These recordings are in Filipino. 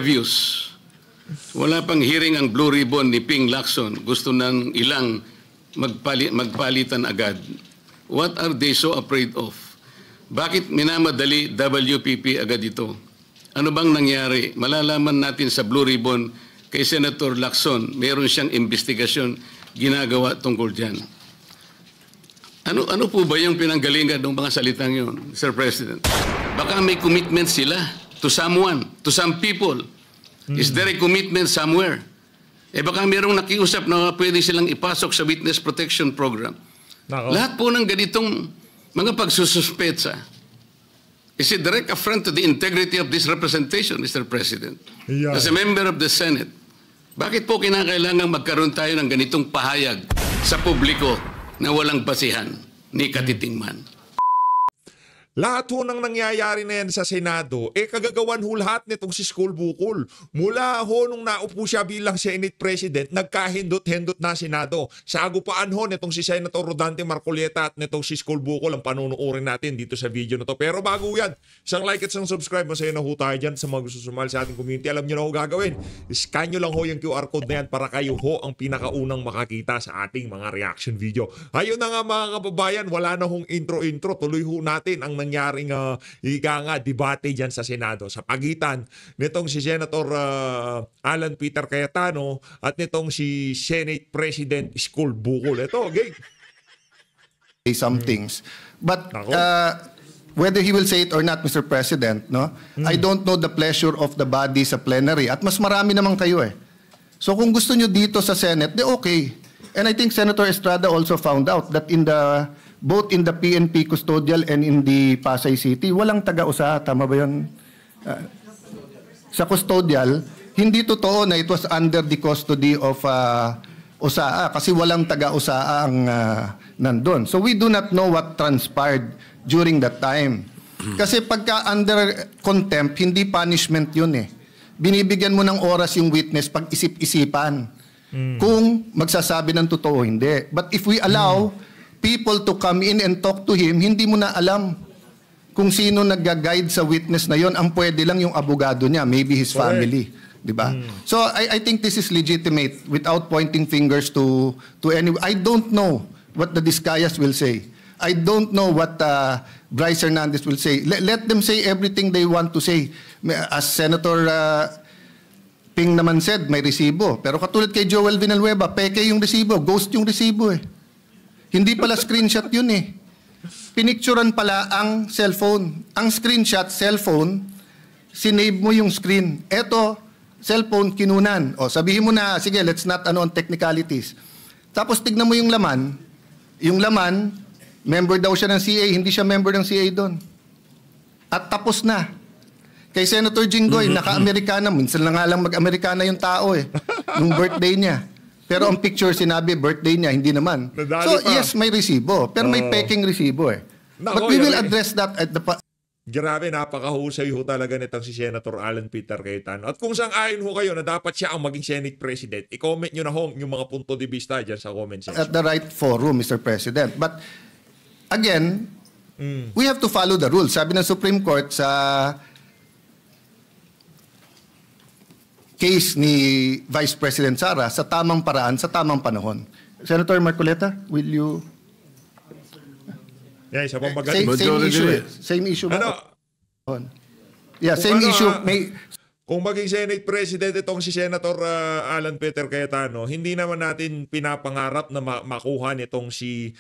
views. Wala pang hearing ang Blue Ribbon ni Ping Lacson. Gusto ng ilang magpalitan agad. What are they so afraid of? Bakit minamadali WPP agad ito? Ano bang nangyari? Malalaman natin sa Blue Ribbon kay Senator Lacson. Meron siyang investigasyon ginagawa tungkol dyan. Ano po ba yung pinanggalingan ng mga salitang yun, Mr. President? Baka may commitment sila to someone, to some people. Is there a commitment somewhere? Baka mayroong nakiusap na pwede silang ipasok sa Witness Protection Program. Lahat po ng ganitong mga pagsususpetsa is a direct affront to the integrity of this representation, Mr. President. Yeah. As a member of the Senate, bakit po kinakailangan magkaroon tayo ng ganitong pahayag sa publiko na walang basihan ni katitingman? Lahat ho nang nangyayari na yan sa Senado, kagagawan ho lahat nitong si School Bukol. Mula ho nung naupo siya bilang Senate President, nagkahindot-hindot na Senado. Sa agupaan ho nitong si Senator Rodante Marcoleta at nitong si School Bukol ang panunuorin natin dito sa video na to. Pero bago yan, isang like at isang subscribe, masaya na ho tayo dyan sa mga gusto sumali sa ating community. Alam nyo na ho gagawin. Scan nyo lang ho yung QR code na yan para kayo ho ang pinakaunang makakita sa ating mga reaction video. Ayun na nga mga kababayan, wala na hong intro-intro. Tuloy ho natin ang nangyaring debate dyan sa Senado sa pagitan nitong si Senator Alan Peter Cayetano at nitong si Senate President School Bukol. Ito, okay. Some things. But whether he will say it or not, Mr. President, no? I don't know the pleasure of the body sa plenary. At mas marami naman kayo eh. So kung gusto nyo dito sa Senate, di okay. And I think Senator Estrada also found out that both in the PNP custodial and in the Pasay City, walang taga-usaha. Tama ba yun? Sa custodial, hindi totoo na it was under the custody of USAA kasi walang taga-USAA ang nandun. So we do not know what transpired during that time. Kasi pagka under contempt, hindi punishment yun eh. Binibigyan mo ng oras yung witness pag isip-isipan. Kung magsasabi ng totoo, hindi. But if we allow people to come in and talk to him, hindi mo na alam kung sino nag-guide sa witness na yon. Ang pwede lang yung abogado niya, maybe his family, di ba? So I think this is legitimate without pointing fingers to anyone. I don't know what the Discayas will say. I don't know what Bryce Hernandez will say. Let them say everything they want to say. As Senator Ping naman said, may resibo. Pero katulad kay Joel Villanueva, peke yung resibo, ghost yung resibo eh. Hindi pala screenshot yun eh. Pinicturan pala ang cellphone. Ang screenshot, cellphone, sinave mo yung screen. Eto, cellphone, kinunan. O, sabihin mo na, sige, let's not on technicalities. Tapos tignan mo yung laman. Yung laman, member daw siya ng CA, hindi siya member ng CA doon. At tapos na. Kay Senator Jinggoy, naka-Amerikana. Minsan na nga lang mag-Amerikana yung tao eh. Yung birthday niya. Pero ang picture sinabi, birthday niya, hindi naman. So, yes, may resibo. Pero may peking resibo eh. But we will address that at the... Grabe, napakahusay ho talaga nitong si Senator Alan Peter Cayetano. At kung sang-ayon ho kayo na dapat siya ang maging Senate President, i-comment nyo na ho yung mga punto de vista dyan sa comment section. At the right forum, Mr. President. But, again, we have to follow the rules. Sabi ng Supreme Court sa case ni Vice President Sara, sa tamang paraan, sa tamang panahon. Senator Marcoleta, will you... Yeah, isa pang same issue eh. Same issue ba? Yeah, same issue. Kung maging Senate President itong si Senator Alan Peter Cayetano, hindi naman natin pinapangarap na makuha nitong si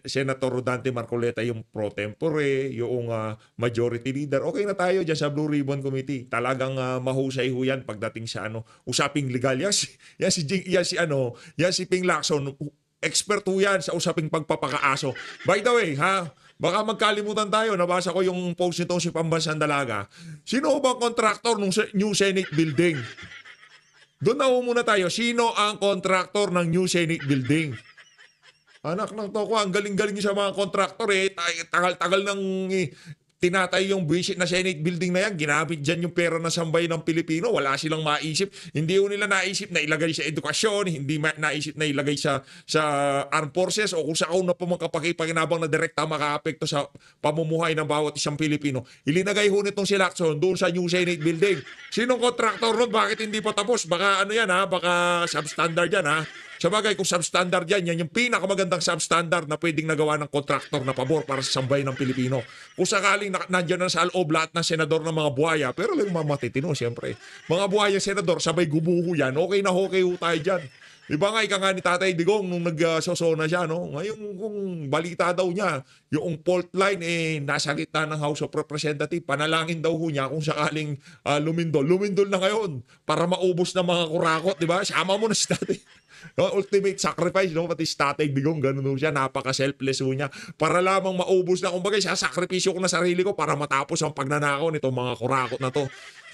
Senator Rodante Marcoleta yung pro tempore, yung majority leader. Okay na tayo dyan sa Blue Ribbon Committee. Talagang mahusay ho yan pagdating sa usaping legal. Yan si Ping Lacson, expert ho yan sa usaping pagpapakaaso. By the way, baka magkalimutan tayo, nabasa ko yung post nito si Pambansang Dalaga. Sino bang contractor ng New Senate Building? Doon na muna tayo. Sino ang contractor ng New Senate Building? Anak ng toko, ang galing-galing sa mga contractor eh. Tagal-tagal ng tinatay yung visit na Senate building na yan, ginamit dyan yung pera ng sambayan ng Pilipino, wala silang maisip. Hindi ko nila naisip na ilagay sa edukasyon, hindi naisip na ilagay sa armed forces o kung saan na po magkapakipakinabang na direkta makaapekto sa pamumuhay ng bawat isang Pilipino. Ilinagay ho nitong si Lacson doon sa new Senate building. Sinong contractor ron? Bakit hindi pa tapos? Baka ano yan ha? Baka substandard yan ha? Sabagay, kung substandard yan yung pinakamagandang substandard na pwedeng nagawa ng kontraktor na pabor para sa sambayan ng Pilipino. Kung sakaling nandiyan na sa loob lahat ng senador ng mga buhaya, pero lang mamatitino siyempre. Mga buhaya senador, sabay gumuho yan, okay na okay ho tayo dyan. Diba nga, ika nga ni Tatay Digong nung nagsosona siya, no? Ngayon, kung balita daw niya, yung fault line, nasa gitna ng House of Representatives, panalangin daw ho niya kung sakaling lumindol. Lumindol na ngayon para maubos na mga kurakot, diba? Sama mo na si Tatay. No, ultimate sacrifice, no? Pati si Tatay Digong, ganun siya, napaka-selfless ho niya. Para lamang maubos na, kumbaga, sasakripisyo ko na sarili ko para matapos ang pagnanakaw nitong mga kurakot na to.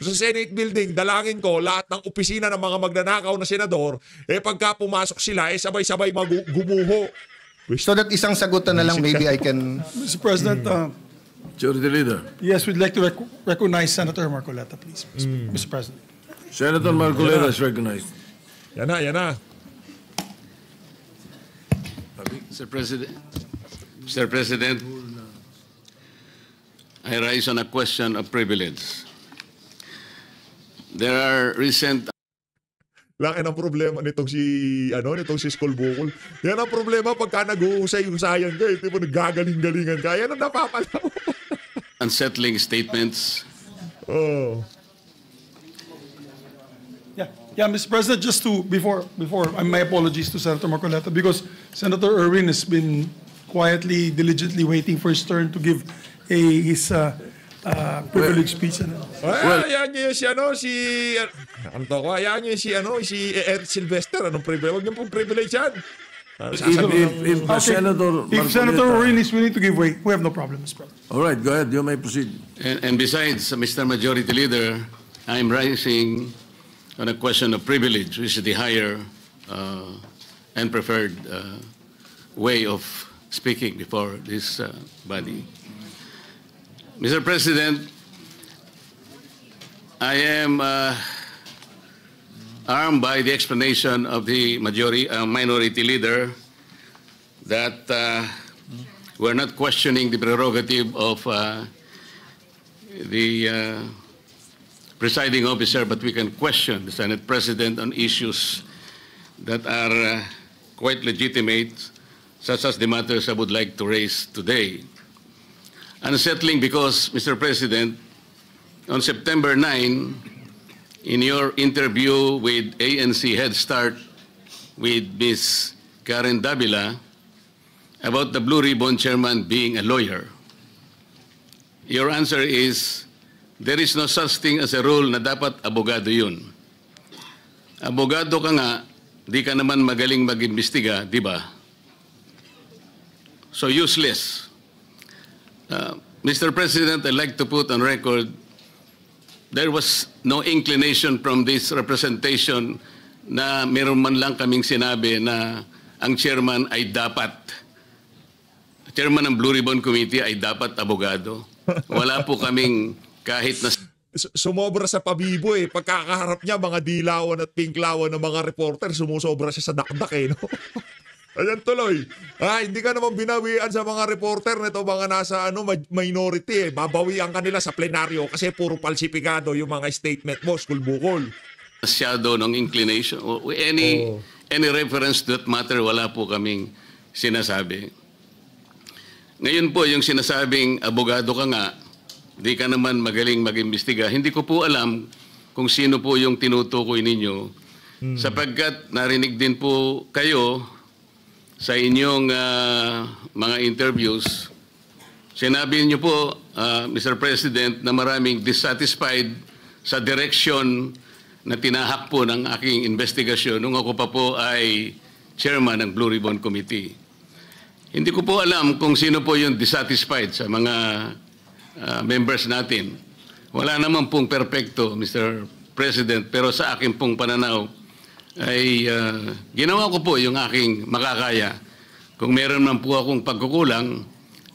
Sa Senate building, dalangin ko, lahat ng opisina ng mga magnanakaw na senador, pagka pumasok sila, sabay-sabay gumuho. So that isang sagutan na lang, maybe I can... Mr. President, Majority Leader. yes, we'd like to recognize Senator Marcoleta, please, Mr. President. Senator Marcoleta is recognized. Yan na. Mr. President, I rise on a question of privilege. There are recent Laki ng problema nitong si Skol Bukol. Yan ang problema pagka nag-uusay-usayan ka, tipo naggagaling-galingan ka. Yan ang napapala mo. unsettling statements. Oh. Yeah, Mr. President, just to, before, my apologies to Senator Marcoleta, because Senator Erwin has been quietly, diligently waiting for his turn to give his privilege speech. Ayan niyo si Eric Sylvester. Anong privilege? Huwag niyo pong privilege yan. If Senator If Senator Marcoleta- Erwin is willing to give way, we have no problem, Mr. President. All right, go ahead. You may proceed. And besides, Mr. Majority Leader, I'm rising on a question of privilege, which is the higher and preferred way of speaking before this body. Mr. President, I am armed by the explanation of the minority leader that we're not questioning the prerogative of the presiding officer, but we can question the Senate President on issues that are quite legitimate, such as the matters I would like to raise today. Unsettling because, Mr. President, on September 9, in your interview with ANC Head Start with Ms. Karen Davila about the Blue Ribbon Chairman being a lawyer, your answer is, there is no such thing as a rule na dapat abogado yun. Abogado ka nga, di ka naman magaling mag-imbestiga, di ba? So useless. Mr. President, I'd like to put on record, there was no inclination from this representation na meron man lang kaming sinabi na ang chairman ay dapat, chairman ng Blue Ribbon Committee ay dapat abogado. Wala po kaming kahit na... Sumobra sa pabibo Pagkakaharap niya, mga dilawan at pinklawan ng mga reporter, sumusobra siya sa dakdak no? Ayan tuloy. Hindi ka naman binawian sa mga reporter nito, mga nasa minority Babawian kanila sa plenaryo kasi puro falsifikado yung mga statement mo, Skol Bukol. Masyado ng inclination. Any reference to that matter, wala po kaming sinasabi. Ngayon po, yung sinasabing abogado ka nga, di ka naman magaling mag-imbestiga, hindi ko po alam kung sino po yung tinutukoy ninyo sapagkat narinig din po kayo sa inyong mga interviews. Sinabi niyo po, Mr. President, na maraming dissatisfied sa direction na tinahak po ng aking investigasyon nung ako pa po ay chairman ng Blue Ribbon Committee. Hindi ko po alam kung sino po yung dissatisfied sa mga members natin. Wala naman pong perpekto, Mr. President, pero sa akin pong pananaw ay ginawa ko po yung aking makakaya. Kung meron man po akong pagkukulang,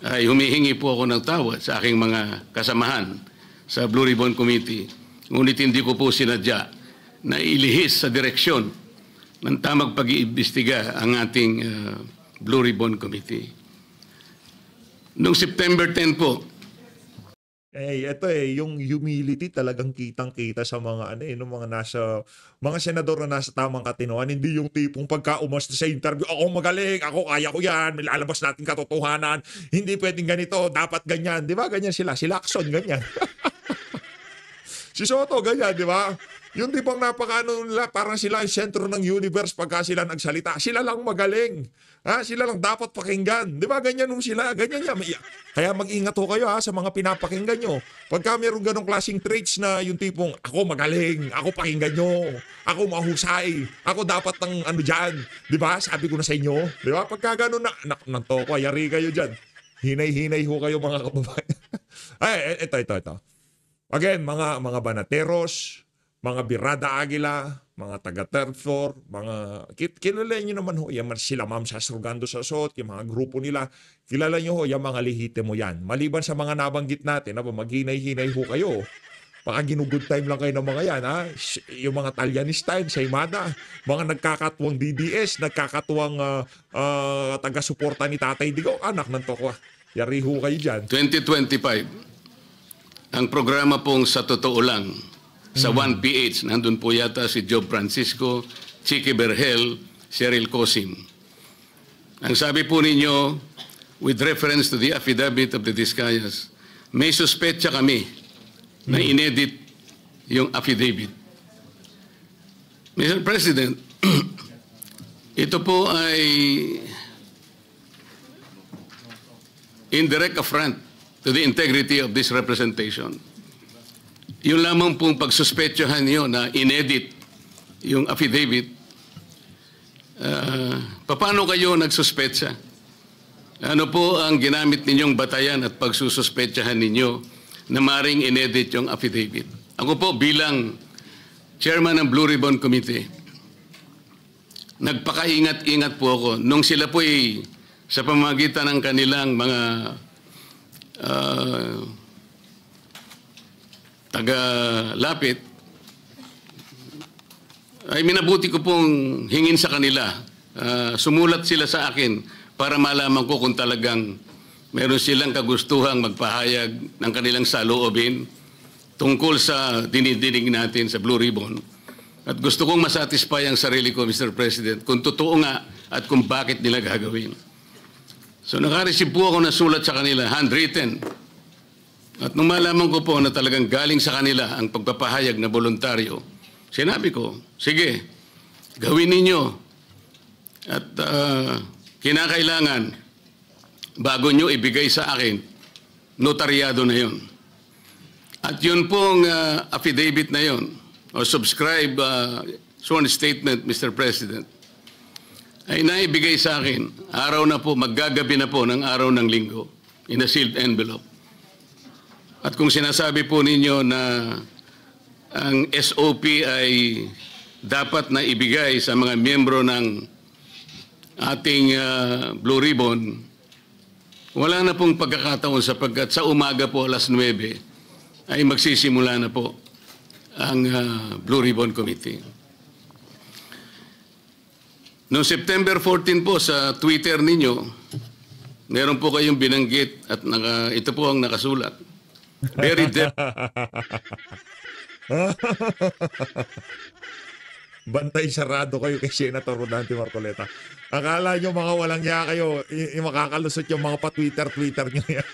ay humihingi po ako ng tawad sa aking mga kasamahan sa Blue Ribbon Committee. Ngunit hindi ko po sinadya na ilihis sa direksyon ng tamang pag-iimbestiga ang ating Blue Ribbon Committee. Noong September 10 po, ito yung humility talagang kitang-kita sa mga nung mga senador na nasa tamang katinoan, hindi yung tipong pagka umasta sa interview, ako magaling, ako kaya ko yan, may lalabas natin katotohanan, hindi pwedeng ganito, dapat ganyan, di ba? Ganyan sila, si Lacson, ganyan. Si Soto, ganyan, di ba? Yung tipong napakaano nila, parang sila ang sentro ng universe pagka sila nagsalita. Sila lang magaling. Sila lang dapat pakinggan. Di ba? Ganyan sila. Ganyan yan. Kaya mag-ingat ho kayo sa mga pinapakinggan nyo. Pagka meron ganong klaseng traits na yung tipong, ako magaling, ako pakinggan nyo, ako mahusay, ako dapat ng dyan. Di ba? Sabi ko na sa inyo. Di ba? Pagka ganon na, nanto ko, yari kayo dyan. Hinay-hinay ho kayo mga kababayan. Ito. Again, mga banateros, mga Birada Aguila, mga taga third floor, mga kilala nyo naman ho, yan sila Ma'am Sastrugando sa SOT, yung mga grupo nila, kilala nyo ho, yung mga lehitimo yan. Maliban sa mga nabanggit natin, maghinay-hinay ho kayo. Baka ginugood time lang kayo ng mga yan, yung mga Talyanist time sa Imada, mga nagkakatuwang DDS, nagkakatuwang taga-suporta ni Tatay Digong, anak ng tokwa. Yari ho kayo dyan. 2025, ang programa pong Sa Totoo Lang, sa 1PH, nandun po yata si Job Francisco, Chicky Berhel, Cheryl Cosim. Ang sabi po ninyo, with reference to the affidavit of the Discayas, may suspetsa kami na inedit yung affidavit. Mr. President, ito po ay indirect affront to the integrity of this representation. Yung lamang pong pagsuspetsahan niyo na inedit yung affidavit, paano kayo nagsuspetsa? Ano po ang ginamit ninyong batayan at pagsususpetsahan ninyo na maring inedit yung affidavit? Ako po bilang chairman ng Blue Ribbon Committee, nagpakaingat-ingat po ako nung sila po sa pamamagitan ng kanilang mga taga-lapit, ay minabuti ko pong hingin sa kanila. Sumulat sila sa akin para malaman ko kung talagang meron silang kagustuhang magpahayag ng kanilang saloobin tungkol sa dinidinig natin sa Blue Ribbon. At gusto kong masatisfy ang sarili ko, Mr. President, kung totoo nga at kung bakit nila gagawin. So nakareceive po ako ng sulat sa kanila, handwritten. At nung malaman ko po na talagang galing sa kanila ang pagpapahayag na voluntaryo, sinabi ko, sige, gawin ninyo. At kinakailangan, bago nyo ibigay sa akin, notaryado na yun. At yun pong affidavit na yun, o subscribe sworn statement, Mr. President, ay naibigay sa akin, araw na po, maggagabi na po ng araw ng linggo, in a sealed envelope. At kung sinasabi po ninyo na ang SOP ay dapat na ibigay sa mga miyembro ng ating Blue Ribbon, wala na pong pagkakataon sapagkat sa umaga po alas 9 ay magsisimula na po ang Blue Ribbon Committee. Noong September 14 po sa Twitter ninyo, meron po kayong binanggit at ito po ang nakasulat. Very depth. Bantay sarado kayo kay Senator Rodante Marcoleta. Akala nyo mga walang niya kayo, makakalusot yung mga pa-Twitter nyo yan.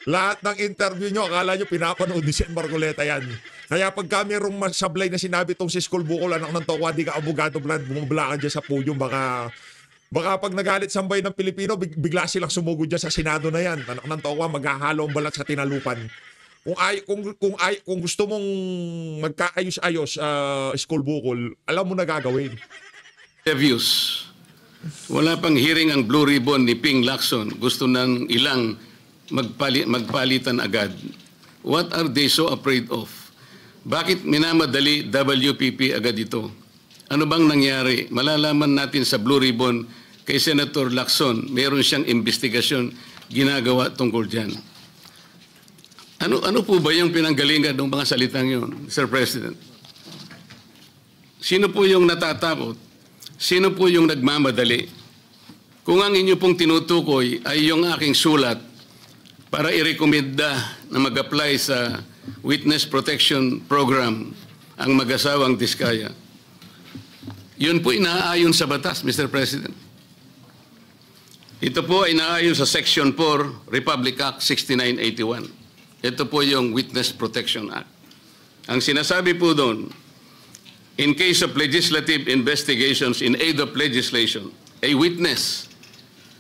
Lahat ng interview nyo, akala nyo pinapanood ni Sen Marcoleta yan. Kaya pagka mayroong sablay na sinabi tong si School Bukol, anak ng tokwa, di ka abogado, bumabla ka dyan sa podium, baka pag nagalit sambay ng Pilipino, bigla silang sumugod dyan sa Senado na yan. Anak ng tokwa, maghahalo ang balat sa tinalupan. Kung gusto mong magkaayos-ayos, School Bukol, alam mo na gagawin. Views. Wala pang hearing ang Blue Ribbon ni Ping Lacson. Gusto ng ilang magpalitan agad. What are they so afraid of? Bakit minamadali WPP agad ito? Ano bang nangyari? Malalaman natin sa Blue Ribbon kay Senator Lacson, meron siyang investigasyon ginagawa tungkol dyan. Ano po ba yung pinanggalingan ng mga salitang yun, Mr. President? Sino po yung natatakot? Sino po yung nagmamadali? Kung ang inyo pong tinutukoy ay yung aking sulat para irekomenda na mag-apply sa Witness Protection Program ang mag-asawang Diskaya, yun po inaayon sa batas, Mr. President. Ito po ay inaayon sa Section 4, Republic Act 6981. Ito po yung Witness Protection Act. Ang sinasabi po doon, in case of legislative investigations in aid of legislation, a witness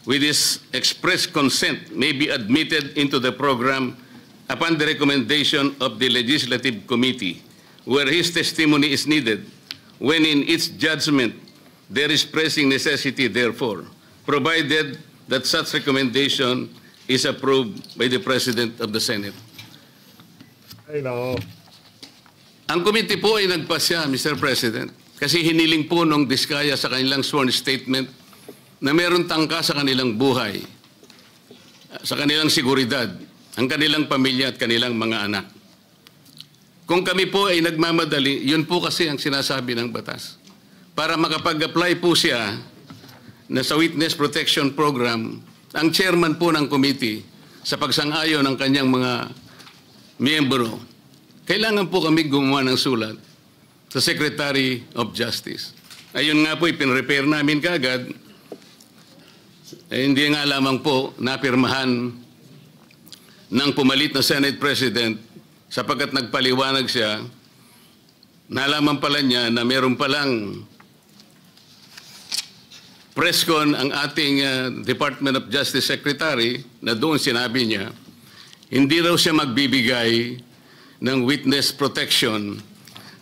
with his express consent may be admitted into the program upon the recommendation of the Legislative Committee where his testimony is needed when in its judgment there is pressing necessity therefore, provided that such recommendation is approved by the President of the Senate. Ay, no. Ang committee po ay nagpasya, Mr. President, kasi hiniling po nung Diskaya sa kanilang sworn statement na meron tangka sa kanilang buhay, sa kanilang seguridad, ang kanilang pamilya at kanilang mga anak. Kung kami po ay nagmamadali, yun po kasi ang sinasabi ng batas. Para makapag-apply po siya na sa Witness Protection Program, ang chairman po ng committee sa pagsang-ayon ng kanyang mga miyembro, kailangan po kami gumawa ng sulat sa Secretary of Justice. Ayun nga po, ipinrepair namin kaagad. Hindi nga lamang po napirmahan ng pumalit na Senate President sapagkat nagpaliwanag siya, nalaman pala niya na meron palang presscon ang ating Department of Justice Secretary na doon sinabi niya, hindi raw siya magbibigay ng witness protection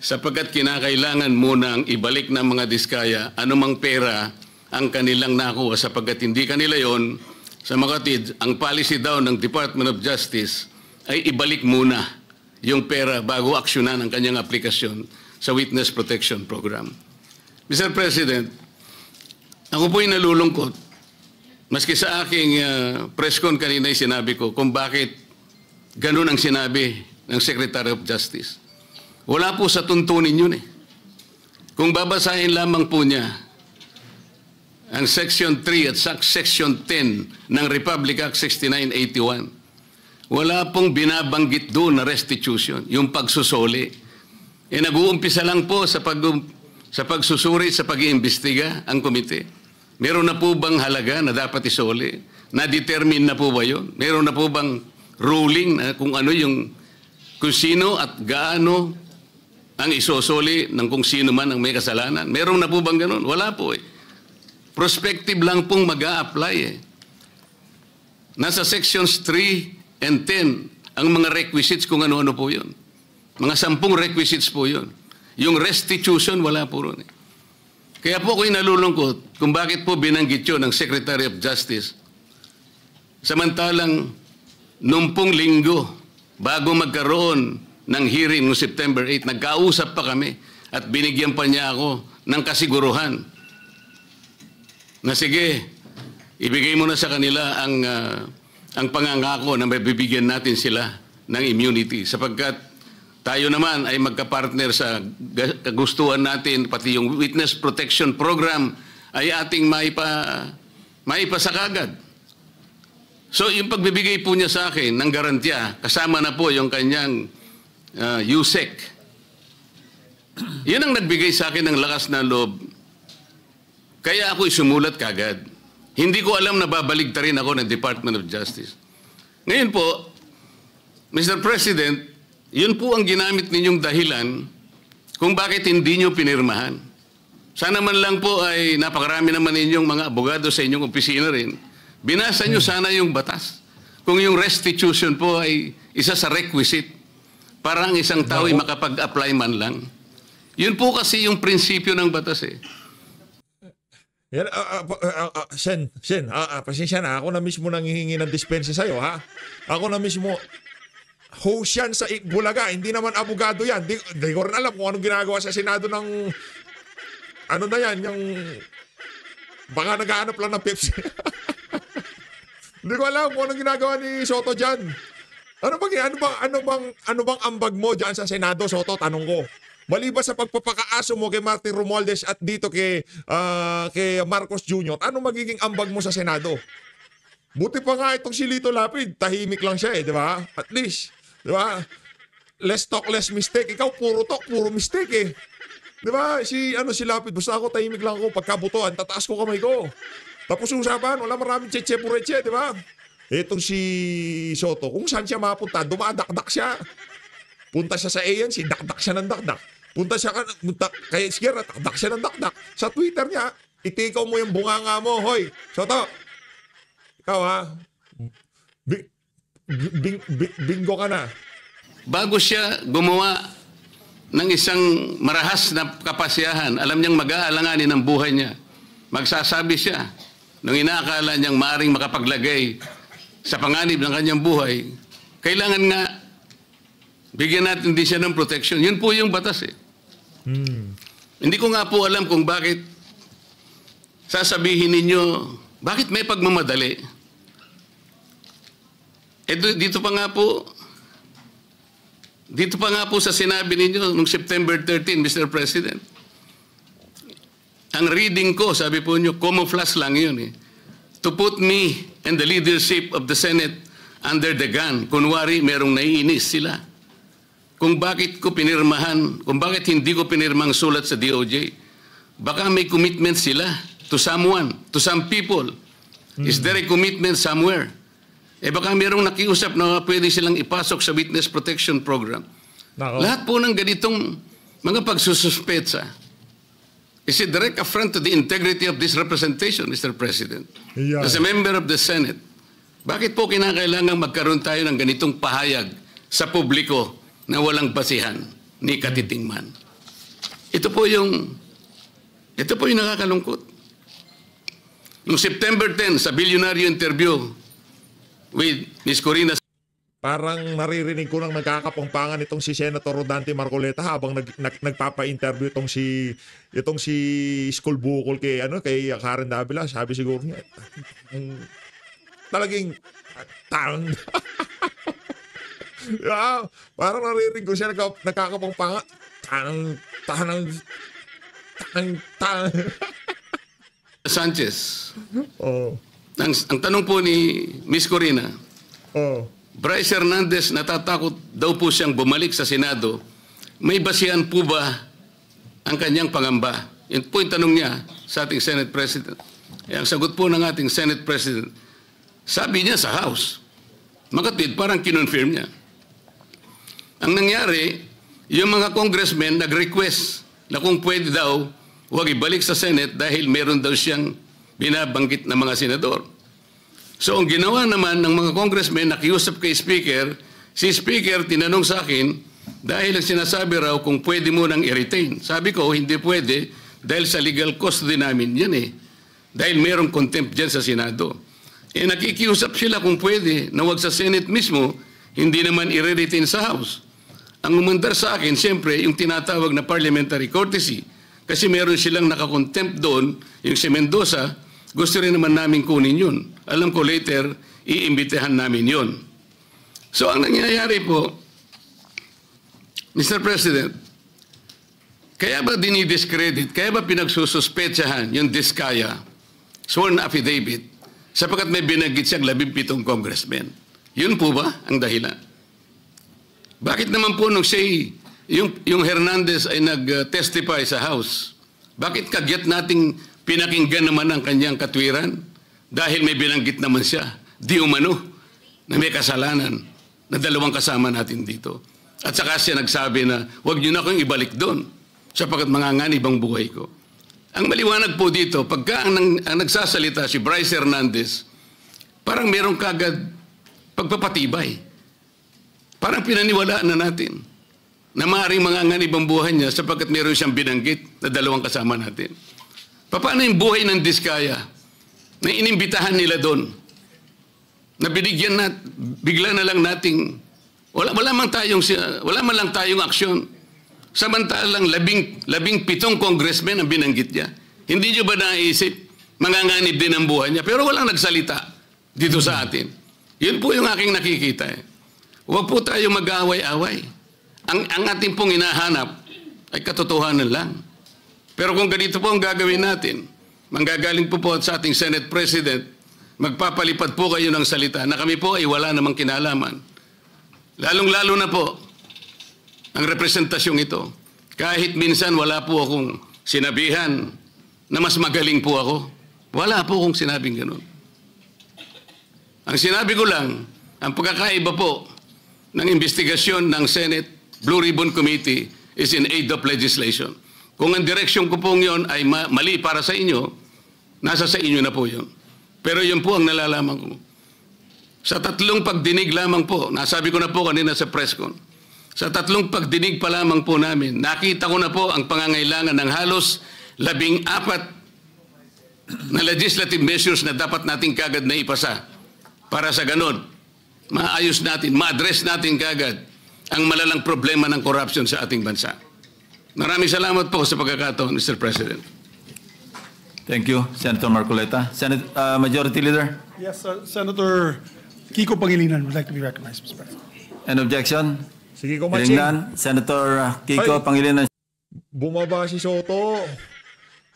sapagkat kinakailangan munang ibalik ng mga Diskaya anumang pera ang kanilang nakuha sapagkat hindi kanila yon. Sa makatid, ang policy daw ng Department of Justice ay ibalik muna yung pera bago aksyonan ang kanyang aplikasyon sa Witness Protection Program. Mr. President, ako po'y nalulungkot maski sa aking press con kanina ay sinabi ko kung bakit ganun ang sinabi ng Secretary of Justice. Wala po sa tuntunin yun eh. Kung babasahin lamang po niya ang Section 3 at Section 10 ng Republic Act 6981, wala pong binabanggit doon na restitution, yung pagsusuli. Nag-uumpisa lang po sa pagsusuri, sa pag-iimbestiga ang komite. Meron na po bang halaga na dapat isuli? Na-determine na po ba yun? Meron na po bang ruling na kung ano yung kung sino at gaano ang isosoli ng kung sino man ang may kasalanan? Meron na po bang ganun? Wala po eh. Prospective lang pong mag-a-apply eh. Nasa sections 3 and 10 ang mga requisites kung ano-ano po yun. Mga 10 requisites po yun. Yung restitution, wala po ron eh. Kaya po ako'y nalulungkot kung bakit po binanggit yun ng Secretary of Justice. Samantalang, nung pong linggo, bago magkaroon ng hearing noong September 8, nagkausap pa kami at binigyan pa niya ako ng kasiguruhan na sige, ibigay mo na sa kanila ang pangangako na mabibigyan natin sila ng immunity sapagkat tayo naman ay magkapartner sa kagustuhan natin, pati yung Witness Protection Program ay ating maipasakagad. So yung pagbibigay po niya sa akin ng garantiya, kasama na po yung kanyang USEC. Yun ang nagbigay sa akin ng lakas na loob. Kaya ako'y sumulat kagad. Hindi ko alam na babaligtarin ako ng Department of Justice. Ngayon po, Mr. President, yun po ang ginamit ninyong dahilan kung bakit hindi nyo pinirmahan. Sana man lang po ay napakarami naman ninyong mga abogado sa inyong opisina rin. Binasa nyo sana yung batas. Kung yung restitution po ay isa sa requisite para ang isang tao ay makapag-apply man lang. Yun po kasi yung prinsipyo ng batas eh. Yan, Sen, pasensya na. Ako na mismo nanghihingi ng dispensa sa'yo, ha? Ako na mismo, host yan sa Bulaga. Hindi naman abogado yan. Di ko rin alam kung anong ginagawa sa Senado ng, ano na yan, yung, baka naghahanap lang ng Pepsi. Hindi ko alam kung anong ginagawa ni Soto dyan. Ano bang ambag mo dyan sa Senado, Soto? Tanong ko. Maliban sa pagpapakaaso mo kay Martin Romualdez at dito kay Marcos Jr., ano magiging ambag mo sa Senado? Buti pa nga itong si Lito Lapid, tahimik lang siya di ba? At least, di ba? Less talk, less mistake. Ikaw puro talk, puro mistake Di ba? Si Lapid, basta ako tahimik lang ako. Pagkabutuan, tataas ko kamay ko. Tapos usapan, wala maraming tse-tse-pureche, di ba? Itong si Soto, kung saan siya mapunta, dumadakdak siya. Punta siya sa ANC, dakdak siya ng dakdak. Punta kay Iskierra, dakdak siya ng dakdak. Sa Twitter niya, itikaw mo yung bunganga mo, hoy, Soto, ikaw bingo ka na. Bago siya gumawa ng isang marahas na kapasyahan, alam niyang mag-aalanganin ang buhay niya. Magsasabi siya, nung inaakala niyang maaring makapaglagay sa panganib ng kanyang buhay, kailangan nga bigyan natin din siya ng protection. Yun po yung batas Hindi ko nga po alam kung bakit sasabihin ninyo, bakit may pagmamadali? Dito pa nga po sa sinabi ninyo noong September 13, Mr. President. Ang reading ko, sabi po nyo, camouflage lang yun To put me and the leadership of the Senate under the gun. Kunwari, merong naiinis sila. Kung bakit hindi ko pinirmang sulat sa DOJ. Baka may commitment sila to someone, to some people. Is there a commitment somewhere? Baka merong nakiusap na pwede silang ipasok sa Witness Protection Program. Lahat po ng ganitong mga pagsususpetsa is a direct affront to the integrity of this representation, Mr. President. Yeah. As a member of the Senate, bakit po kinakailangan magkaroon tayo ng ganitong pahayag sa publiko na walang basihan ni katitingman? Ito po yung nakakalungkot. Noong September 10, sa bilyonaryo interview with Ms. Corina, parang naririnig ko nang nagkakapangpangan itong si Senator Rodante Marcoleta habang nagpapa-interview itong si School Bukol kay Karen Davila. Sabi siguro niya, talagang parang naririnig ko siya nagkakapangpangan. Sanchez. Oh. Ang tanong po ni Ms. Corina, Bryce Hernandez, natatakot daw po siyang bumalik sa Senado. May basihan po ba ang kanyang pangamba? Yun po yung tanong niya sa ating Senate President. Ang sagot po ng ating Senate President, sabi niya sa House. Makatid, parang kinonfirm niya. Ang nangyari, yung mga congressmen nag-request na kung pwede daw, huwag ibalik sa Senate dahil meron daw siyang binabanggit ng mga senador. So ang ginawa naman ng mga congressmen, nakiusap kay Speaker, si Speaker tinanong sa akin, dahil ang sinasabi raw kung pwede mo nang i-retain. Sabi ko, hindi pwede dahil sa legal custody namin yan Dahil merong contempt dyan sa Senado. Nakikiusap sila kung pwede na wag sa Senate mismo, hindi naman i-retain sa House. Ang umandar sa akin, siyempre, yung tinatawag na parliamentary courtesy. Kasi meron silang nakakontempt doon, yung si Mendoza, gusto rin naman namin kunin yun. Alam ko later, iimbitahan namin yun. So ang nangyayari po, Mr. President, kaya ba dinidiscredit, kaya ba pinagsususpetsahan yung Diskaya, sworn affidavit, sapagkat may binanggit siyang 17 congressmen? Yun po ba ang dahilan? Bakit naman po nung yung Hernandez ay nag-testify sa House, bakit kagyat nating pinakinggan naman ang kanyang katwiran? Dahil may binanggit naman siya, di umano, na may kasalanan na dalawang kasama natin dito. At saka siya nagsabi na, huwag niyo na akong ibalik doon, sapagkat manganganib ang buhay ko. Ang maliwanag po dito, pagka ang nagsasalita si Bryce Hernandez, parang merong kagad pagpapatibay. Parang pinaniwalaan na natin na maaaring manganganib ang buhay niya sapagkat meron siyang binanggit na dalawang kasama natin. Paano yung buhay ng Diskaya na inimbitahan nila doon? Na binigyan bigla na lang nating wala man lang tayong aksyon. Samantalang 17 congressmen ang binanggit niya. Hindi niyo ba naisip manganganib din ang buhay niya? Pero walang nagsalita. dito sa atin. Yun po yung aking nakikita. Huwag po tayo mag-aaway-away. Ang ating pong hinahanap ay katotohanan lang. Pero kung ganito po ang gagawin natin, manggagaling po sa ating Senate President, magpapalipad po kayo ng salita na kami po ay wala namang kinalaman. Lalong-lalo na po ang representasyong ito. Kahit minsan wala po akong sinabihan na mas magaling po ako. Wala po akong sinabing ganun. Ang sinabi ko lang, ang pagkakaiba po ng investigasyon ng Senate Blue Ribbon Committee is in aid of legislation. Kung ang direksyon ko pong yun ay mali para sa inyo, nasa sa inyo na po yun. Pero yun po ang nalalaman ko. Sa 3 pagdinig lamang po, nasabi ko na po kanina sa press con, sa 3 pagdinig pa lamang po namin, nakita ko na po ang pangangailangan ng halos 14 na legislative measures na dapat natin kagad na ipasa para sa ganon, maayos natin, ma-address natin kagad ang malalang problema ng corruption sa ating bansa. Maraming salamat po sa pagkakataon, Mr. President. Thank you, Senator Marcoleta. Majority Leader? Yes, Senator Kiko Pangilinan would like to be recognized, Mr. President. An objection? Sige ko, Hearing Maching. none. Senator Kiko Ay. Pangilinan. Bumaba si Soto.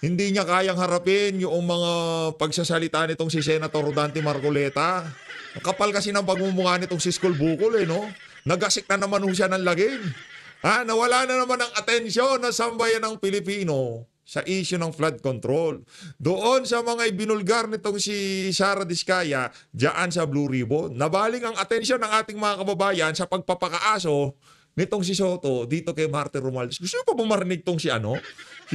Hindi niya kayang harapin yung mga pagsasalita nitong si Senator Rodante Marcoleta. Kapal kasi ng pagmumukha nitong si Skol Bukol, no? Nagasik na naman siya ng lagim. Nawala na naman ang atensyon ng sambayan ng Pilipino sa issue ng flood control. Doon sa mga ibinulgar nitong si Sara Diskaya, diyan sa Blue Ribbon, nabaling ang atensyon ng ating mga kababayan sa pagpapakaaso nitong si Soto dito kay Martin Romualdez. Gusto nyo pa bumarinig tong si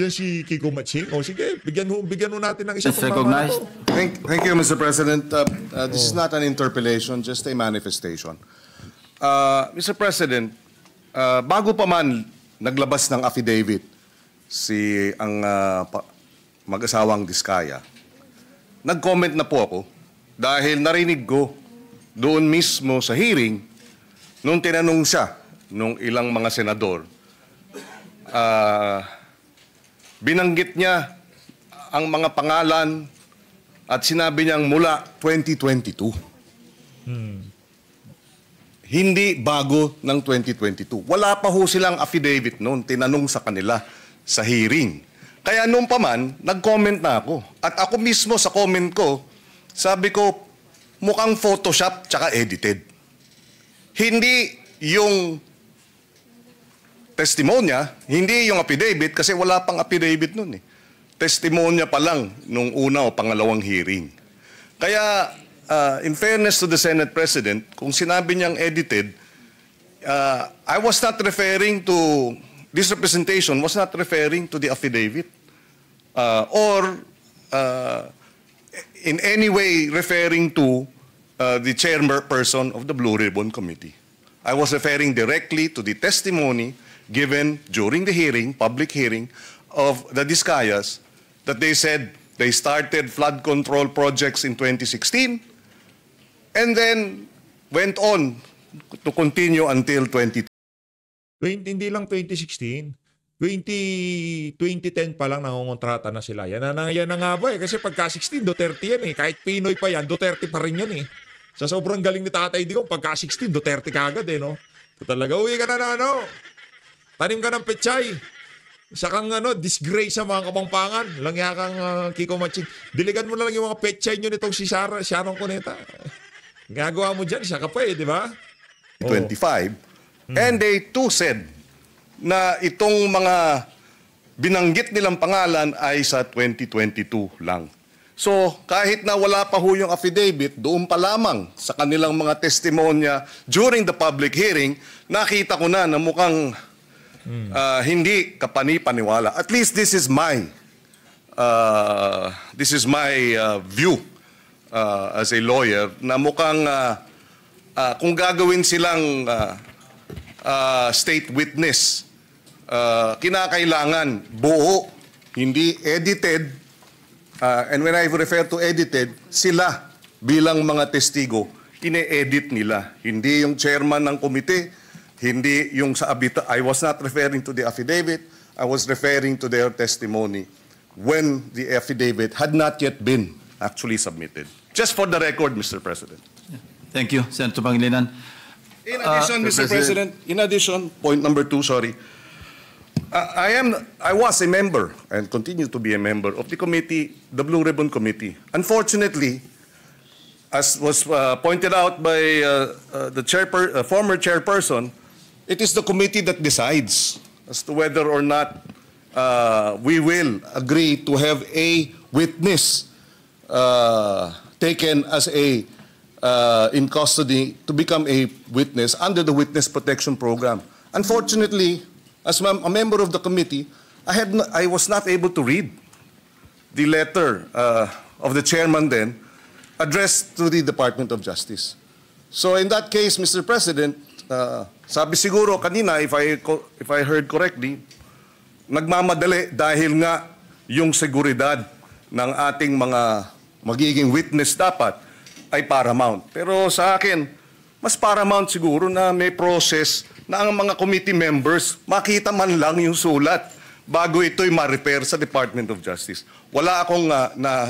si Kiko Maching? O sige, bigyan mo natin ng isang It's recognized. Thank you, Mr. President. This is not an interpellation, just a manifestation. Mr. President, bago pa man naglabas ng affidavit ang mag-asawang Diskaya, nag-comment na po ako dahil narinig ko doon mismo sa hearing nung tinanong siya nung ilang mga senador, binanggit niya ang mga pangalan at sinabi niyang mula 2022. Hindi bago ng 2022. Wala pa ho silang affidavit noon, tinanong sa kanila sa hearing. Kaya noon pa man, nag-comment na ako. At ako mismo sa comment ko, sabi ko, mukhang Photoshop tsaka edited. Hindi yung testimonya, hindi yung affidavit kasi wala pang affidavit noon eh. Testimonya pa lang nung una o pangalawang hearing. Kaya, in fairness to the Senate President, kung sinabi niyang edited, I was not referring to, this representation was not referring to the affidavit or in any way referring to the chairperson of the Blue Ribbon Committee. I was referring directly to the testimony given during the hearing, public hearing, of the Diskayas, that they said they started flood control projects in 2016 and then went on to continue until 2020. Hindi lang 2016. 2010 pa lang nangongontrata na sila. Yan na nga ba eh. Kasi pagka 16, Duterte yan eh. Kahit Pinoy pa yan, Duterte pa rin yan eh. Sa sobrang galing ni Tatay Digong, pagka 16, Duterte kagad eh, no? So, talaga, uwi ka na tanim ka ng pechay. Isa kang disgrace sa mga Kapampangan. Langya kang Kiko Maching. Diligan mo na lang yung mga pechay nyo nitong si Sharon Cuneta. Gagawa mo dyan, siya ka pa eh, di ba? 25. And they too said na itong mga binanggit nilang pangalan ay sa 2022 lang. So, kahit na wala pa ho yung affidavit, doon pa lamang sa kanilang mga testimonya during the public hearing, nakita ko na mukhang hindi kapani-paniwala. At least this is my view as a lawyer na mukhang kung gagawin silang state witness, kinakailangan buo, hindi edited. And when I refer to edited, sila bilang mga testigo, ine-edit nila. Hindi yung chairman ng komite, hindi yung sa abita. I was not referring to the affidavit. I was referring to their testimony when the affidavit had not yet been actually submitted. Just for the record, Mr. President. Thank you, Senator Pangilinan. In addition, Mr. President, in addition, point number 2, sorry. I was a member and continue to be a member of the committee, the Blue Ribbon Committee. Unfortunately, as was pointed out by the former chairperson, it is the committee that decides as to whether or not we will agree to have a witness taken as a in custody to become a witness under the Witness Protection Program. Unfortunately, as a member of the committee, I was not able to read the letter of the chairman then addressed to the Department of Justice. So in that case, Mr. President, sabi siguro kanina, if I heard correctly, nagmamadali dahil nga yung seguridad ng ating mga magiging witness dapat ay paramount. Pero sa akin, mas paramount siguro na may process na ang mga committee members makita man lang yung sulat bago ito'y ma-repair sa Department of Justice. Wala akong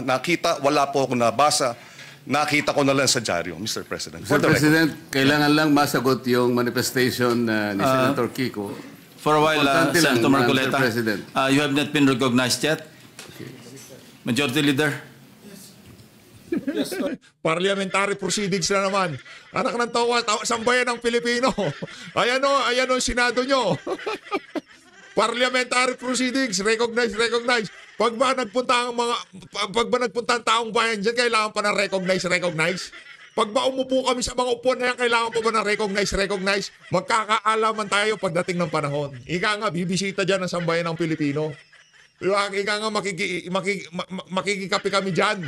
nakita, wala po akong nabasa, nakita ko na lang sa dyaryo, Mr. President. Mr. President, kailangan lang masagot yung manifestation ni Senator Kiko. For a while, Importante lang, Senator Mr. Marcoleta, President. you have not been recognized yet. Majority Leader. Parliamentary proceedings na naman. Anak ng tawa, sambayan ng Pilipino. Ayan o, Senado nyo. Parliamentary proceedings, recognize. Pag ba nagpunta ang taong bayan dyan, kailangan pa na recognize. Pag ba umupo kami sa mga upuan na yan, kailangan pa ba na recognize. Magkakaalaman tayo pagdating ng panahon. Ika nga, bibisita dyan ang sambayan ng Pilipino. Ika nga, makikikapi kami dyan.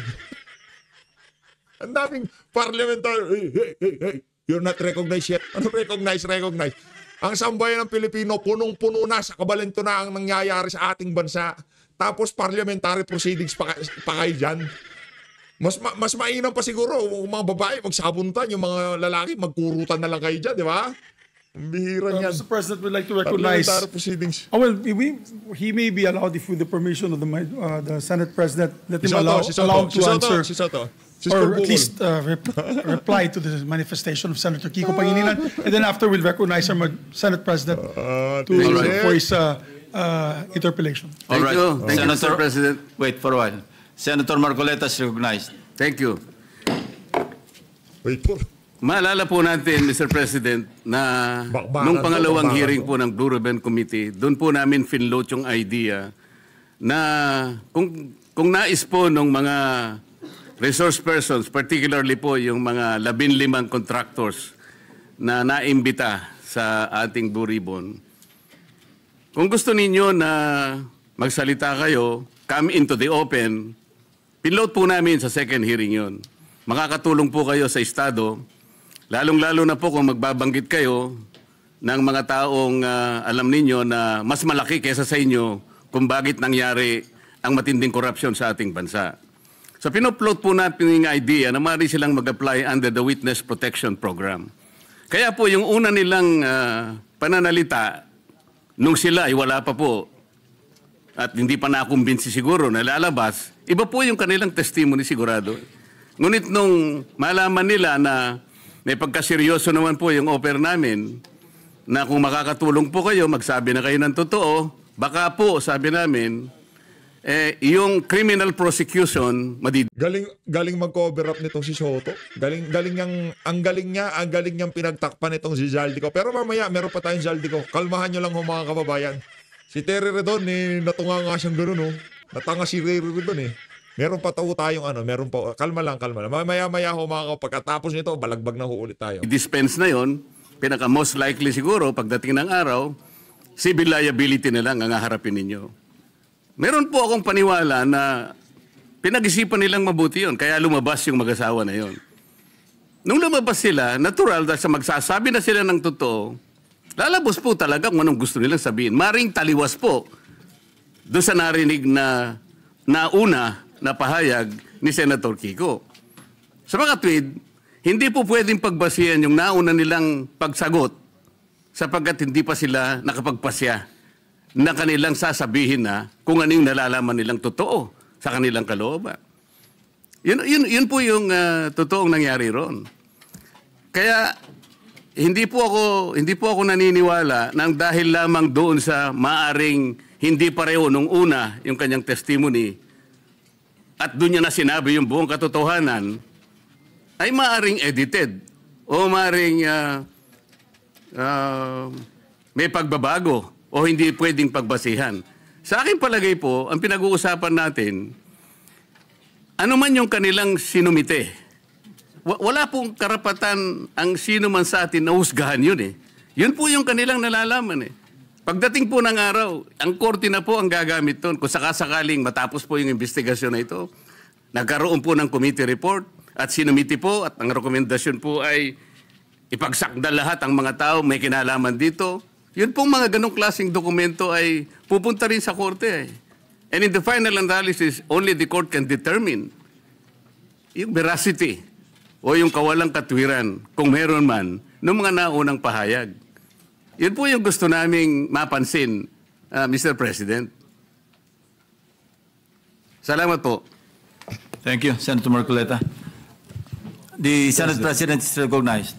Ang daming parliamentary, hey, you're not recognized yet. Ano recognize? Ang sambayan ng Pilipino, punong-puno na sa kabalento na ang nangyayari sa ating bansa. Tapos parliamentary proceedings pa kayo dyan. Mas mainam pa siguro, yung mga babae magsabuntan, yung mga lalaki magkurutan na lang kayo dyan, di ba? Ang bihira yan. Mr. President, we'd like to recognize. Parliamentary proceedings. Oh, well, he may be allowed if with the permission of the Senate President. Let him allow him to answer. Si Soto. Or at least reply to the manifestation of Senator Kiko Pangilinan. And then after, we'll recognize our Senate President for his interpellation. Thank you. Thank you, Senator Mr. President. Wait for a while. Senator Marcoleta is recognized. Thank you. Wait po. Maalala po natin, Mr. President, na nung pangalawang hearing po ng Blue Ribbon Committee, doon po namin finload yung idea na kung nais po ng mga resource persons, particularly po yung mga 15 contractors na naimbita sa ating Blue Ribbon, kung gusto ninyo na magsalita kayo, come into the open, pinload po namin sa second hearing yon. Makakatulong po kayo sa Estado, lalong-lalo na po kung magbabanggit kayo ng mga taong alam ninyo na mas malaki kaysa sa inyo kung bakit nangyari ang matinding korupsyon sa ating bansa. So pinupload po natin yung idea na maaari silang mag-apply under the Witness Protection Program. Kaya po yung una nilang pananalita, nung sila ay wala pa po at hindi pa nakumbinsi siguro na lalabas, iba po yung kanilang testimony sigurado. Ngunit nung malaman nila na may pagkaseryoso naman po yung offer namin, na kung makakatulong po kayo, magsabi na kayo ng totoo, baka po, sabi namin, yung criminal prosecution, Galing mag-cover up nitong si Soto. Ang galing niyang pinagtakpan nitong si Zaldico. Pero mamaya, meron pa tayong Zaldico. Kalmahan nyo lang mga kababayan. Si Terry Redon, natunga nga siyang gano'n, natanga si Terry Redon Meron pa tayong meron pa. Kalma lang. Mamaya mga pagkatapos nito, balagbag na ulit tayo. dispense na yon, pinaka most likely siguro, pagdating ng araw, civil liability na lang ang haharapin ninyo. Meron po akong paniwala na pinag-isipan nilang mabuti yon, kaya lumabas yung mag-asawa na yon. Nung lumabas sila, natural dahil sa magsasabi na sila ng totoo, lalabas po talaga kung anong gusto nilang sabihin. Maring taliwas po doon sa narinig na nauna na pahayag ni Senator Kiko. Sa mga tweet, hindi po pwedeng pagbasihan yung nauna nilang pagsagot sapagkat hindi pa sila nakapagpasya na kanilang sasabihin na kung ano yung nalalaman nilang totoo sa kanilang kalooban. Yun po yung totoong nangyari ron. Kaya hindi po ako naniniwala nang dahil lamang doon sa maaring hindi pareho nung una yung kanyang testimony at doon niya na sinabi yung buong katotohanan ay maaring edited o maaring may pagbabago o hindi pwedeng pagbasihan. Sa aking palagay po, ang pinag-uusapan natin, ano man yung kanilang sinumite, wala pong karapatan ang sino man sa atin na husgahan yun eh. Yun po yung kanilang nalalaman eh. Pagdating po ng araw, ang korte na po ang gagamit doon. Kung sakasakaling matapos po yung investigasyon na ito, nagkaroon po ng committee report at sinumiti po at ang rekomendasyon po ay ipagsakda lahat ang mga tao may kinalaman dito. Yun pong mga ganong klaseng dokumento ay pupunta rin sa korte eh. And in the final analysis, only the court can determine yung veracity o yung kawalang katwiran, kung meron man, ng mga naunang pahayag. Yun po yung gusto naming mapansin, Mr. President. Salamat po. Thank you, Senator Marcoleta. The Senate President is recognized.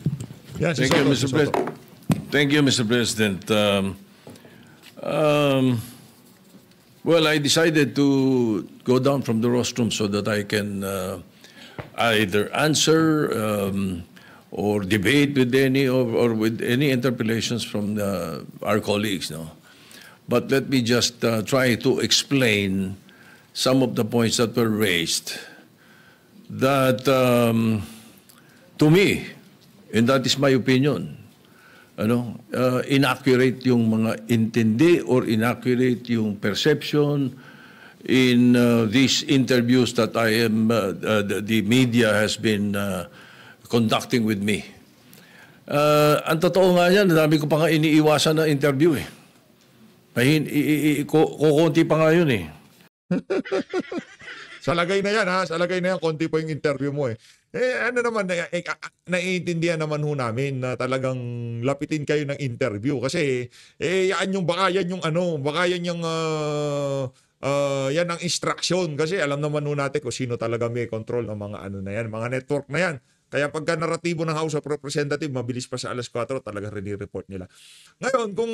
Yan, si Thank you, Soto, Mr. si Soto. President. Thank you, Mr. President. Well, I decided to go down from the rostrum so that I can either answer or debate with any or with any interpellations from our colleagues. No, but let me just try to explain some of the points that were raised. That to me, and that is my opinion, inaccurate yung mga intindi or inaccurate yung perception in these interviews that the media has been conducting with me. Ang totoo nga yan, dami ko pa nga iniiwasan na interview eh. Kukunti pa nga yun eh. Sa lagay na yan ha, sa lagay na yan, konti pa yung interview mo eh. Naiintindihan naman ho namin na talagang lapitin kayo ng interview kasi baka yan ang instruction kasi alam naman ho natin kung sino talaga may control ng mga mga network na yan. Kaya pagka naratibo ng House of Representatives, mabilis pa sa alas 4, talaga rini-report nila. Ngayon, kung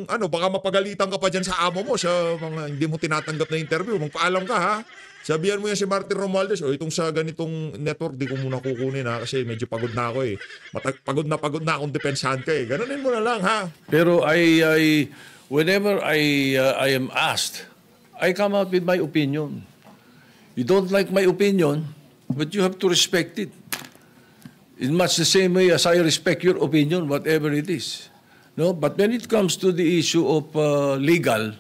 baka mapagalitan ka pa dyan sa amo mo sa mga hindi mo tinatanggap na interview, magpaalam ka ha. Sabihan mo yan si Martin Romualdez, itong sa ganitong network, di ko muna kukunin ha, kasi medyo pagod na ako eh. Pagod na akong depensahan ka eh. Ganunin mo na lang ha. Pero whenever I am asked, I come out with my opinion. You don't like my opinion, but you have to respect it. In much the same way as I respect your opinion, whatever it is. No, but when it comes to the issue of legal,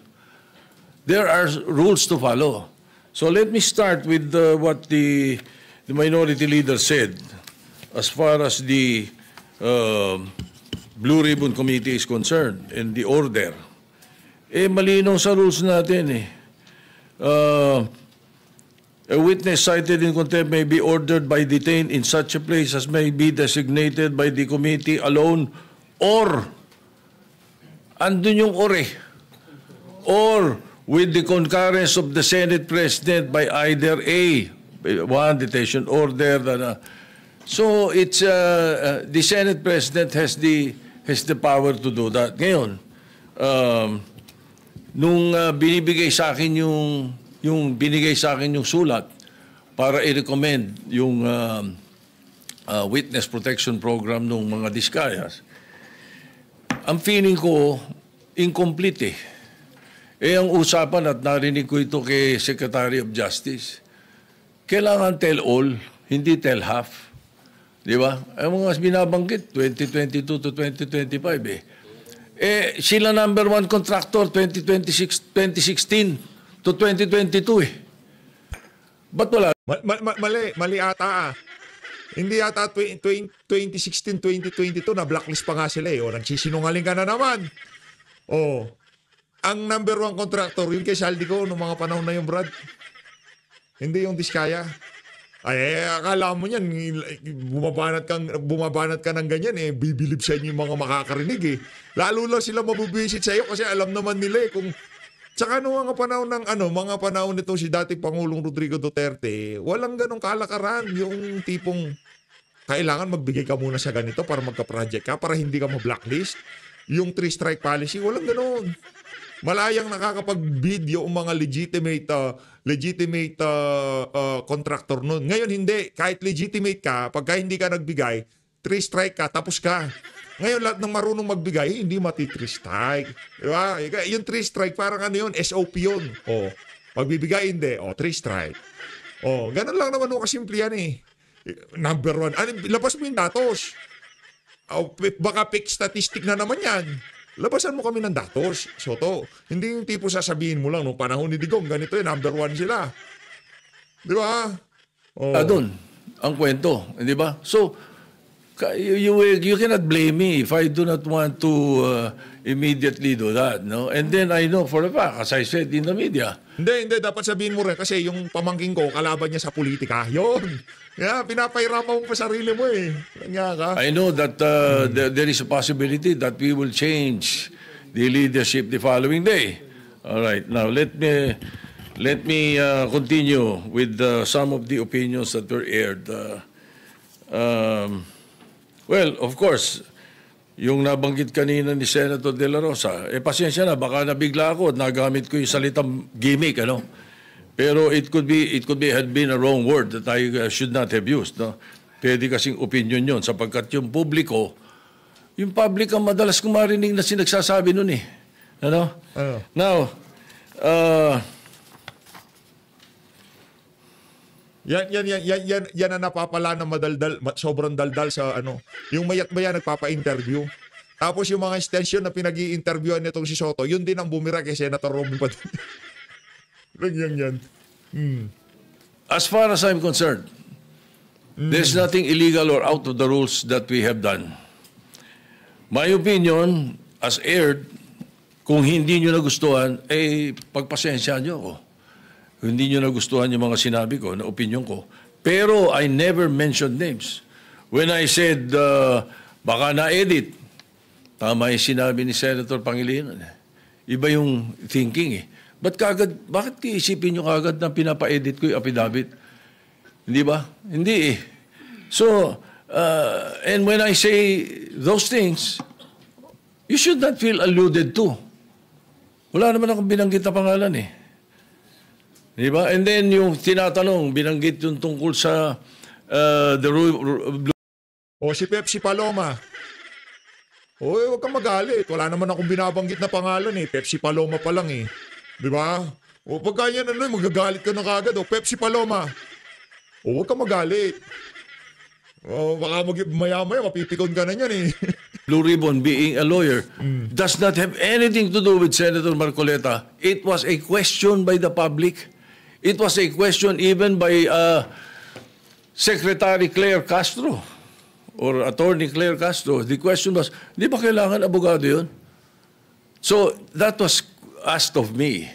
there are rules to follow. So let me start with what the minority leader said as far as the Blue Ribbon Committee is concerned and the order. Malinaw sa rules natin eh. A witness cited in contempt may be ordered by detained in such a place as may be designated by the committee alone or, andun yung or with the concurrence of the Senate President by either one detention order. So it's the Senate President has the power to do that. Ngayon, nung binibigay sa akin binigay sa akin yung sulat para i-recommend yung witness protection program ng mga Diskayas, ang feeling ko, incomplete eh. Ang usapan at narinig ko ito kay Secretary of Justice, kailangan tell all, hindi tell half. Di ba? Ang mga binabanggit, 2022 to 2025 eh. Sila number one contractor, 2016 to 2022 eh. Ba't wala? Mali ata ah. Hindi ata 2016, 2022 na blacklist pa nga sila eh. Nagsisinungaling ka na naman. Ang number one contractor, yung kay Saldico noong mga panahon na yung Brad. Hindi yung Diskaya. Akala mo yan, bumabanat ka ng ganyan eh, bibilib sa inyo yung mga makakarinig eh. Lalo lang sila mabubisit sa iyo kasi alam naman nila eh kung Tsaka mga panahon ng mga panahon nito si dating Pangulong Rodrigo Duterte, walang ganong kalakaran, yung tipong kailangan magbigay ka muna sa ganito para magka-project ka, para hindi ka ma-blacklist. Yung 3-strike policy, walang ganon. Malayang nakakapag-bid yung mga legitimate contractor nun. Ngayon hindi, kahit legitimate ka, pagka hindi ka nagbigay, 3-strike ka, tapos ka. Ngayon lahat ng marunong magbigay, hindi mati-3-strike. Diba? Yung 3-strike, parang ano yun, SOP yun. O, pagbibigay hindi, 3-strike. O, ganun lang naman kasimple yan eh. Number 1. Labas mo yung datos. Baka fake statistic na naman yan. Labasan mo kami ng datos, Soto. Hindi yung tipo sasabihin mo lang, nung panahon ni Digong, ganito yung number 1 sila. Di ba? Doon, ang kwento. Di ba? So, you cannot blame me if I do not want to immediately do that. No? And then I know for a fact, as I said in the media. Hindi. Dapat sabihin mo rin kasi yung pamangking ko, kalaban niya sa politika. Yun. Yeah, pinapairama mo pa sarili mo eh. Kanya ka. I know that there is a possibility that we will change the leadership the following day. All right. Now, let me continue with some of the opinions that were aired. Well, of course, yung nabanggit kanina ni Senator De La Rosa, pasensya na, baka nabigla ako at nagamit ko yung salitang gimmick, ano? Pero it could had been a wrong word that I should not have used, no? Pwede kasing opinion yun, sapagkat yung public ang madalas kumarinig na sinagsasabi nun eh. Ano? Now, Yan ang napapala na sobrang daldal sa yung mayat maya nagpapa-interview. Tapos yung mga extension na pinag-i-interviewan nitong si Soto, yun din ang bumira kay Senator Robin Padilla. Yan. As far as I'm concerned, there's nothing illegal or out of the rules that we have done. My opinion, as aired, kung hindi nyo nagustuhan, pagpasensya nyo ako. Kung hindi nyo nagustuhan yung mga sinabi ko, na opinion ko. Pero I never mentioned names. When I said, baka na-edit, tama yung sinabi ni Senator Pangilinan. Iba yung thinking eh. Bakit iisipin nyo kagad na pinapa-edit ko yung affidavit? Hindi ba? Hindi eh. So, and when I say those things, you should not feel alluded to. Wala naman akong binanggit na pangalan eh. Di ba? And then yung tinatanong, binanggit yung tungkol sa si Pepsi Paloma. Huwag kang magalit. Wala naman akong binabanggit na pangalan eh. Pepsi Paloma pa lang eh. Di ba? Pagka yan magagalit ka na kagad. Pepsi Paloma. Huwag kang magalit. Baka maya-maya mapipikon ka na yan eh. Blue Ribbon being a lawyer does not have anything to do with Senator Marcoleta. It was a question by the public. It was a question even by Secretary Claire Castro or Attorney Claire Castro. The question was, di ba kailangan abogado yun? So that was asked of me.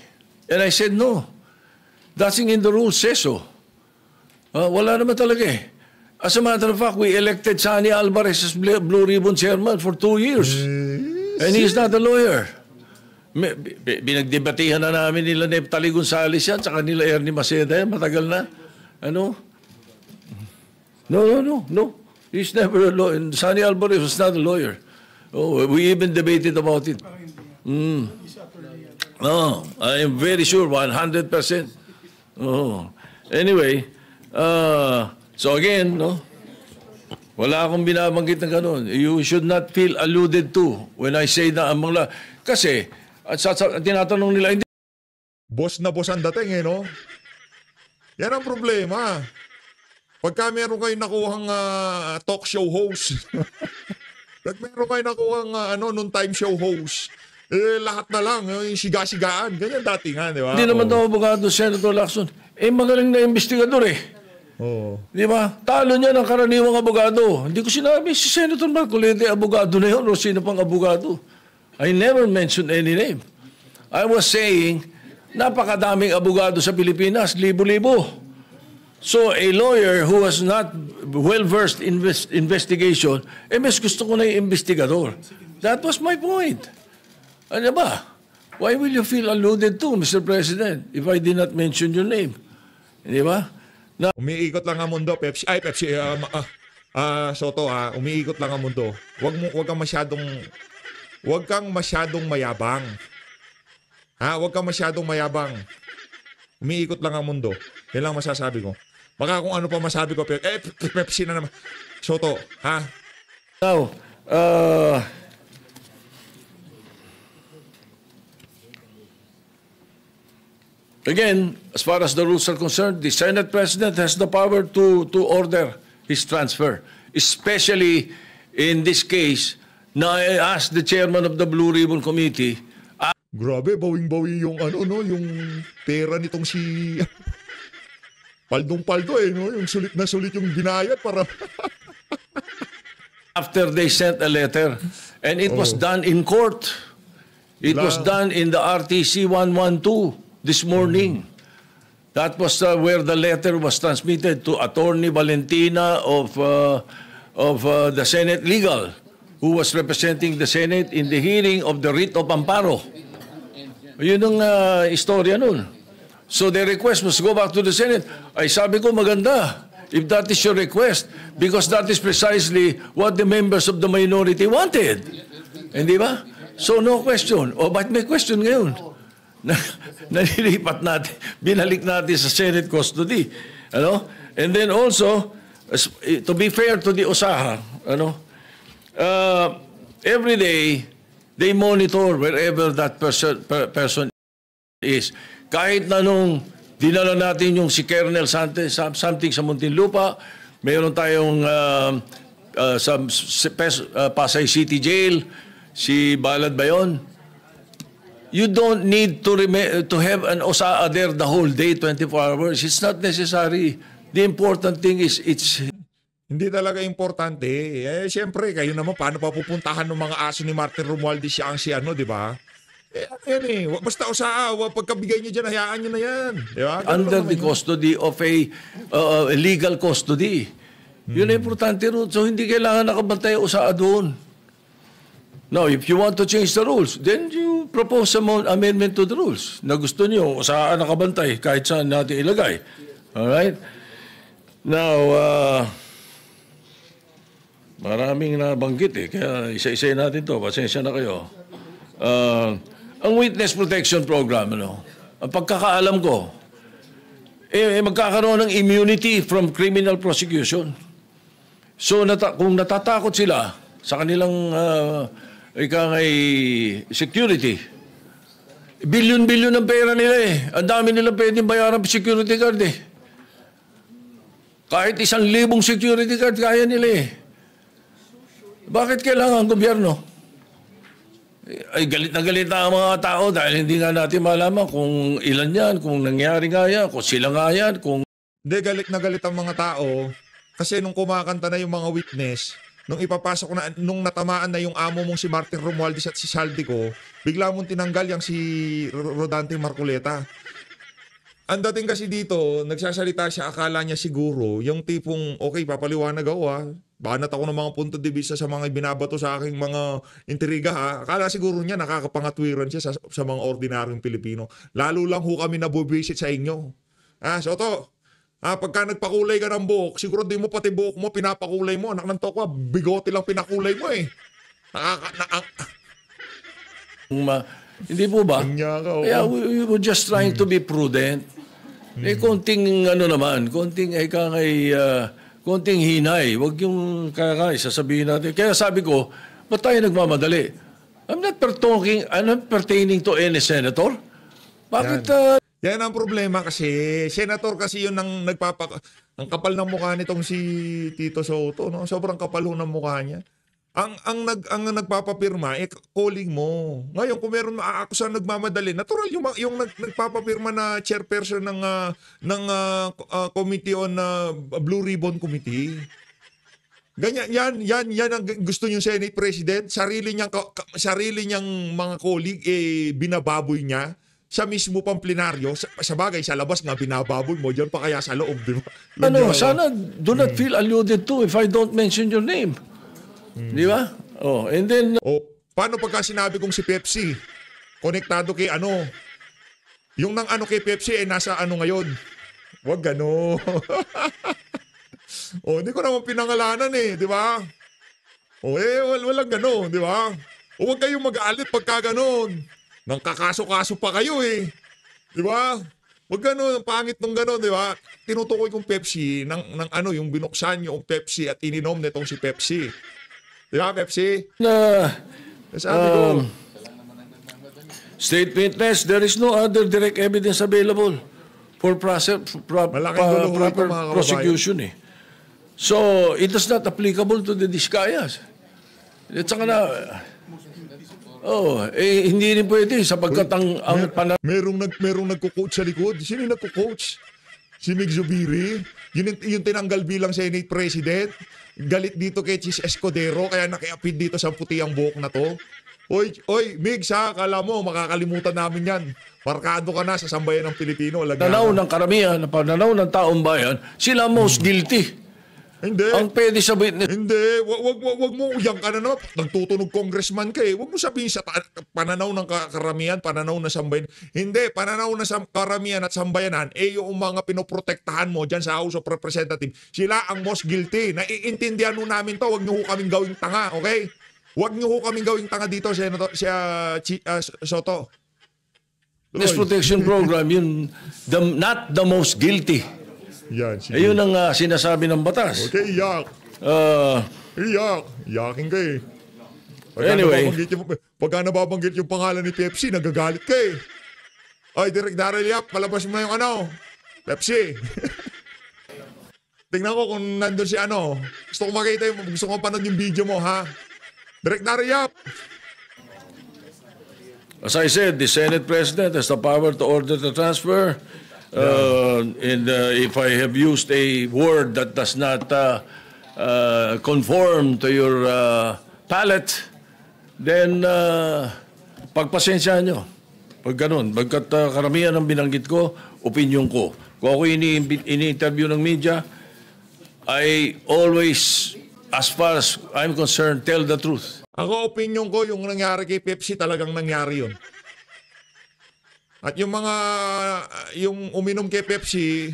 And I said, no. Nothing in the rules says so. Wala naman talaga eh. As a matter of fact, we elected Sani Alvarez as Blue Ribbon Chairman for 2 years. And he's not a lawyer. Binagdebatihan na namin nila Neptali Gonzales yan, saka nila Ernie Maceda yan, matagal na. Ano? No. He's never a lawyer. Sani Alvarez was not a lawyer. We even debated about it. I am very sure, 100%. Anyway, so again, wala akong binabanggit na gano'n. You should not feel alluded to when I say na ang mga... Kasi, tinatanong nila, hindi... Boss na boss ang dating eh, no? Yan ang problema. Pagka meron kayo nakuhang talk show host, pag meron kayo nakuhang noon-time show host, lahat na lang, yung siga-sigaan. Ganyan dati nga, di ba? Hindi naman daw abogado, Senator Lacson. Magaling na investigador eh. Di ba? Talo niya ng karaniwang abogado. Hindi ko sinabi, si Senator Marcoleta, abogado na yun o sino pang abogado. I never mentioned any name. I was saying, napakadaming abogado sa Pilipinas, libo-libo. So a lawyer who was not well-versed in investigation, mas gusto ko na yung investigador. That was my point. Ano ba? why will you feel alluded to, Mr. President, if I did not mention your name? Di ba? Umiikot lang ang mundo, Pepsi. Ay, Pepsi. Soto, umiikot lang ang mundo. Wag kang masyadong mayabang. Wag kang masyadong mayabang. Umiikot lang ang mundo. Yan lang masasabi ko. Baka kung ano pa masabi ko, Pepsi na naman. Soto, Now, again, as far as the rules are concerned, the Senate President has the power to order his transfer, especially in this case, na I asked the chairman of the Blue Ribbon Committee. grabe, bawing-bawi yung yung pera nitong si Paldong-paldo no? Yung sulit na sulit yung binayad para After they sent a letter, and it was done in court. It was done in the RTC 112 this morning. That was where the letter was transmitted to Attorney Valentina of the Senate Legal, who was representing the Senate in the hearing of the writ of amparo. Yun ang istorya nun. So the request was go back to the Senate. Ay sabi ko maganda, if that is your request, because that is precisely what the members of the minority wanted. Hindi ba? So no question. O ba't may question ngayon? Nalilipat natin, binalik natin sa Senate custody. And then also, to be fair to the OSAHA, every day, they monitor wherever that person is. Kahit na nung dinala natin yung si Colonel something sa Muntinlupa, mayroon tayong sa Pasay City Jail, si Balad ba yun? You don't need to have an OSAA there the whole day, 24 hours. It's not necessary. The important thing is hindi talaga importante. Siyempre, kayo naman, paano papupuntahan ng mga aso ni Martin Romualdez di ba? Basta OSAA, pagkabigay niyo dyan, hayaan niyo na yan. Diba? Under the custody of a legal custody. Yun ang importante rin. So, hindi kailangan nakabantay OSAA doon. Now, if you want to change the rules, then you propose some amendment to the rules na gusto niyo OSAA nakabantay kahit saan natin ilagay. Alright? Now, maraming nabanggit kaya isa-isa natin to. Pasensya na kayo. Ang Witness Protection Program, ang pagkakaalam ko, magkakaroon ng immunity from criminal prosecution. So, kung natatakot sila sa kanilang security, bilyon-bilyon ng pera nila Ang dami nilang pwedeng bayaran security guard Kahit 1,000 security guard, kaya nila Bakit kailangan ang gobyerno? Ay galit na ang mga tao dahil hindi nga natin malaman kung ilan yan, kung nangyari nga yan, kung sila nga yan, kung... Hindi, galit na galit ang mga tao kasi nung kumakanta na yung mga witness, nung ipapasok na, nung natamaan na yung amo mong si Martin Romualdez at si Saldico, bigla mong tinanggal yung si Rodante Marcoleta. Ang dating kasi dito, nagsasalita siya, akala niya siguro, yung tipong, okay, papaliwanag ako banat ako ng mga punto de vista sa mga binabato sa aking mga intriga Akala siguro niya nakakapangatwiran siya sa mga ordinaryong Pilipino. Lalo lang kami nabubisit sa inyo. Soto, pagka nagpakulay ka ng buhok, siguro di mo pati buhok mo, pinapakulay mo. Anak ng tokwa, bigote lang pinakulay mo Hindi po ba? Kaya we were just trying to be prudent. Konting konting hinay. Huwag yung sasabihin natin. Kaya sabi ko, ba't tayo nagmamadali? I'm not pertaining to any senator. Bakit? Yan ang problema kasi. Senator kasi yun ang ang kapal ng mukha nitong si Tito Soto. Sobrang kapal ng mukha niya. Ang nagpapapirma, calling mo. Ngayon, kung meron maaakusan nagmamadali, natural yung nagpapapirma na chairperson ng Committee on Blue Ribbon Committee. Ganyan, yan ang gusto yung Senate President. Sarili niyang mga colleague, binababoy niya. Siya mismo pang plenaryo. Sa bagay, sa labas nga, binababoy mo. Diyan pa kaya sa loob, di ba? Sana do not feel alluded to if I don't mention your name. Di ba? And then... paano pagka sinabi kong si Pepsi? konektado kay ano. Yung nang ano kay Pepsi ay nasa ano ngayon. Wag gano. O, hindi ko naman pinangalanan eh, di ba? O, walang gano, di ba? O, huwag kayong mag-aalit pagka ganon. Nang kakaso-kaso pa kayo eh. Di ba? Huwag gano'n, pangit nung gano'n, di ba? Tinutukoy kong Pepsi, ng ano, yung binuksan yung Pepsi at ininom nitong si Pepsi. Di ba, Pepsi? Sabi ko, State witness, there is no other direct evidence available for Malaking guluho ito, mga proper kababayan. prosecution eh. So, it is not applicable to the Discayas. At saka na, hindi rin pwede sapagkat ang merong nagko-coach sa likod. Sino yung nagko-coach? Si Mig Zubiri? Yung tinanggal bilang Senate President? Galit dito kay Chis Escudero kaya nakiapid dito sa puti ang buhok na to? Oy, Migs ha, kala mo, makakalimutan namin yan. Markado ka na sa sambayan ng Pilipino. pananaw ng karamihan, na pananaw ng taong bayan, sila most guilty. Hindi. Ang pwede sa witness. Hindi. Wag mo uyang ka na naman. Nagtutunog congressman ka eh. Wag mo sabihin sa pananaw ng karamihan, pananaw ng sambayan. Hindi. Pananaw ng karamihan at sambayanan, yung mga pinoprotektahan mo dyan sa House of Representatives, sila ang most guilty. Naiintindihan mo namin to. Wag nyo ho kaming gawing tanga, okay? Wag nyo ho kaming gawing tanga dito, Senator Soto. This protection program, yun, not the most guilty. Yan, sige. Ayun ang sinasabi ng batas. Okay, yak. Yaking ka eh. Anyway. Pagka nababanggit yung pangalan ni Pepsi, nagagalit ka eh. Ay, Direk Daryl Yap, palabas mo na yung ano, Pepsi. Tingnan ko kung nandun si ano. Gusto ko makita gusto ko panood yung video mo, ha? Direk Daryl Yap. As I said, the Senate President has the power to order the transfer. And if I have used a word that does not conform to your palate, then pagpasensyahan nyo. Pag ganun, pagkat karamihan ng binanggit ko, opinion ko. Kung ako ini-interview ng media, I always, as far as I'm concerned, tell the truth. Ako, opinion ko, yung nangyari kay Pepsi, talagang nangyari yun. At yung mga, yung uminom kay Pepsi,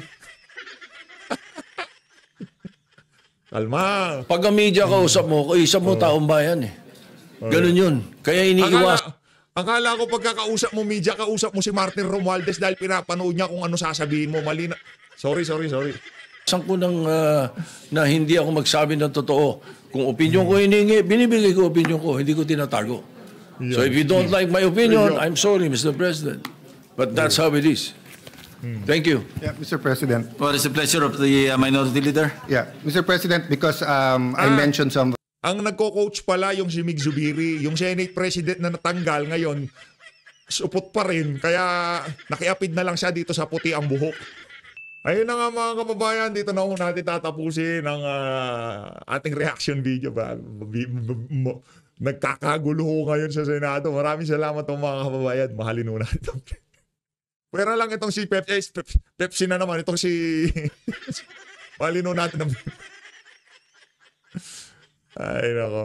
kalma. Pag ang media kausap mo, kausap mo taong bayan eh. Ganun yun. Kaya iniiwas. Akala ko pagkakausap mo media, kausap mo si Martin Romualdez dahil pinapanood niya kung ano sasabihin mo. Mali na. Sorry. Isang ko na hindi ako magsabi ng totoo. Kung opinion ko hiningi, binibigay ko opinion ko. Hindi ko tinatago. Yeah. So if you don't like my opinion, I'm sorry, Mr. President. But that's how it is. Thank you. Yeah, Mr. President. What is the pleasure of the minority leader? Yeah, Mr. President, because I mentioned some... Ang nagko-coach pala yung si Mig Zubiri, yung Senate President na natanggal ngayon, supot pa rin. Kaya nakiapid na lang siya dito sa puti ang buhok. Ayun na nga mga kababayan, dito na natin tatapusin ang ating reaction video. Nagkakagulo ngayon sa Senado. Maraming salamat mga kababayan. Mahalin mo natin. Pwera lang itong si Pepsi na naman. Itong si... Mahalin mo natin. Ay, nako.